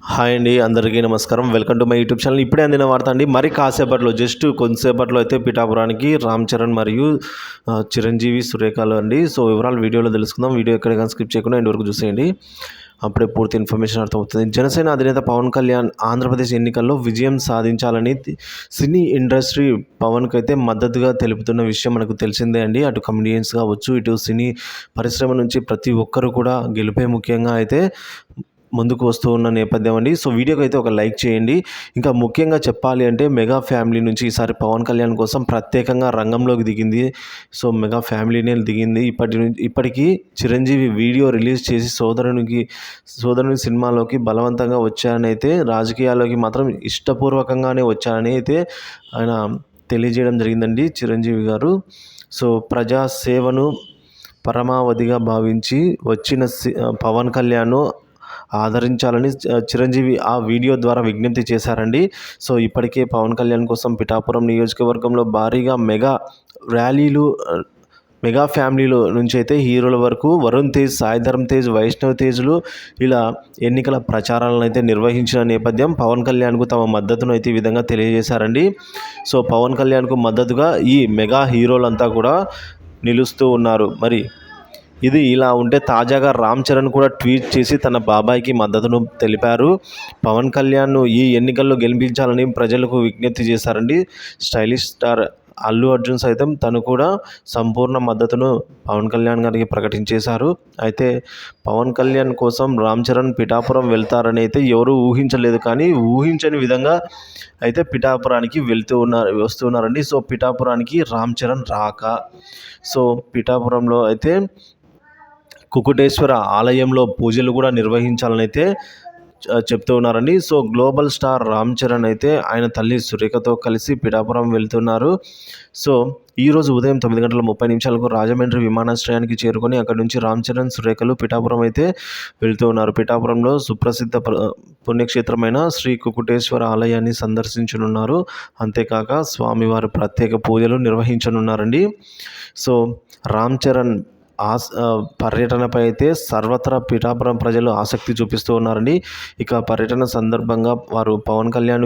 Hi అండి, అందరికీ నమస్కారం. Welcome to my YouTube channel. ఇప్పుడే అందిన వార్త అండి. మరి కాసేపట్లో జస్ట్ కొంతసేపట్లో అయితే పిఠాపురానికి రామ్ చరణ్ మరియు చిరంజీవి సురేఖలు అండి. సో వివరాలు వీడియోలో తెలుసుకుందాం. వీడియో ఎక్కడ కానీ స్కిప్ చేయకుండా ఎండ్ వరకు చూసేయండి. అప్పుడే పూర్తి ఇన్ఫర్మేషన్ అర్థమవుతుంది. జనసేన అధినేత పవన్ కళ్యాణ్ ఆంధ్రప్రదేశ్ ఎన్నికల్లో విజయం సాధించాలని సినీ ఇండస్ట్రీ పవన్కి అయితే మద్దతుగా తెలుపుతున్న విషయం మనకు తెలిసిందే అండి. అటు కమెడియన్స్ కావచ్చు, ఇటు సినీ పరిశ్రమ నుంచి ప్రతి ఒక్కరు కూడా గెలిపే ముఖ్యంగా అయితే ముందుకు వస్తూ ఉన్న నేపథ్యం అండి. సో వీడియోకి అయితే ఒక లైక్ చేయండి. ఇంకా ముఖ్యంగా చెప్పాలి అంటే మెగా ఫ్యామిలీ నుంచి ఈసారి పవన్ కళ్యాణ్ కోసం ప్రత్యేకంగా రంగంలోకి దిగింది. సో మెగా ఫ్యామిలీనే దిగింది. ఇప్పటికీ చిరంజీవి వీడియో రిలీజ్ చేసి సోదరుని సినిమాలోకి బలవంతంగా వచ్చారని అయితే, రాజకీయాల్లోకి మాత్రం ఇష్టపూర్వకంగానే వచ్చారని అయితే ఆయన తెలియజేయడం జరిగిందండి చిరంజీవి గారు. సో ప్రజా సేవను పరమావధిగా భావించి వచ్చిన పవన్ కళ్యాణ్ ఆదరించాలని చిరంజీవి ఆ వీడియో ద్వారా విజ్ఞప్తి చేశారండి. సో ఇప్పటికే పవన్ కళ్యాణ్ కోసం పిఠాపురం నియోజకవర్గంలో భారీగా ర్యాలీలు, మెగా ఫ్యామిలీలో నుంచి అయితే హీరోల వరకు వరుణ్ తేజ్, సాయి ధరమ్ తేజ్, వైష్ణవ్ తేజ్లు ఇలా ఎన్నికల ప్రచారాలను అయితే నిర్వహించిన నేపథ్యం పవన్ కళ్యాణ్కు తమ మద్దతును అయితే ఈ విధంగా తెలియజేశారండి. సో పవన్ కళ్యాణ్కు మద్దతుగా ఈ మెగా హీరోలంతా కూడా నిలుస్తూ ఉన్నారు. మరి ఇది ఇలా ఉంటే తాజాగా రామ్ చరణ్ కూడా ట్వీట్ చేసి తన బాబాయ్కి మద్దతును తెలిపారు. పవన్ కళ్యాణ్ను ఈ ఎన్నికల్లో గెలిపించాలని ప్రజలకు విజ్ఞప్తి చేశారండి. స్టైలిష్ స్టార్ అల్లు అర్జున్ సైతం తను కూడా సంపూర్ణ మద్దతును పవన్ కళ్యాణ్ గారికి ప్రకటించేశారు. అయితే పవన్ కళ్యాణ్ కోసం రామ్ చరణ్ పిఠాపురం వెళ్తారని అయితే ఎవరు ఊహించలేదు. కానీ ఊహించని విధంగా అయితే పిఠాపురానికి వస్తున్నారండి. సో పిఠాపురానికి రామ్ చరణ్ రాక, సో పిఠాపురంలో అయితే కుకుటేశ్వర ఆలయంలో పూజలు కూడా నిర్వహించాలని అయితే చెప్తూ ఉన్నారండి. So global star Ram Charan అయితే ఆయన తల్లి సురేఖతో కలిసి పిఠాపురం వెళ్తున్నారు. సో ఈరోజు ఉదయం 9:30 రాజమండ్రి విమానాశ్రయానికి చేరుకొని అక్కడి నుంచి రామ్ చరణ్, సురేఖలు పిఠాపురం అయితే వెళ్తూ ఉన్నారు. పిఠాపురంలో సుప్రసిద్ధ పుణ్యక్షేత్రమైన శ్రీ కుకుటేశ్వర ఆలయాన్ని సందర్శించనున్నారు. అంతేకాక స్వామివారి ప్రత్యేక పూజలు నిర్వహించనున్నారండి. సో రామ్ చరణ్ పర్యటనపై అయితే సర్వత్రా పిఠాపురం ప్రజలు ఆసక్తి చూపిస్తూ ఉన్నారండి. ఇక పర్యటన సందర్భంగా వారు పవన్ కళ్యాణ్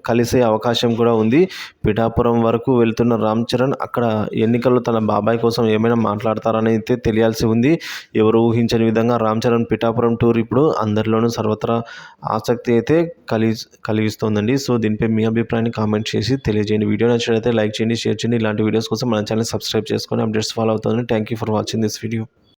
కలిసే అవకాశం కూడా ఉంది. పిఠాపురం వరకు వెళ్తున్న రామ్ చరణ్ అక్కడ ఎన్నికల్లో తన బాబాయ్ కోసం ఏమైనా మాట్లాడతారని అయితే తెలియాల్సి ఉంది. ఎవరు ఊహించని విధంగా రామ్ చరణ్ పిఠాపురం టూర్ ఇప్పుడు అందరిలోనూ సర్వత్రా ఆసక్తి అయితే కలిగిస్తోందండి. సో దీనిపై మీ అభిప్రాయాన్ని కామెంట్ చేసి తెలియజేయండి. వీడియో నచ్చినట్లయితే లైక్ చేయండి, షేర్ చేయండి. ఇలాంటి వీడియోస్ కోసం మన ఛానల్ సబ్స్క్రైబ్ చేసుకొని అప్డేట్స్ ఫాలో అవుతుంది. Thank you for watching this video.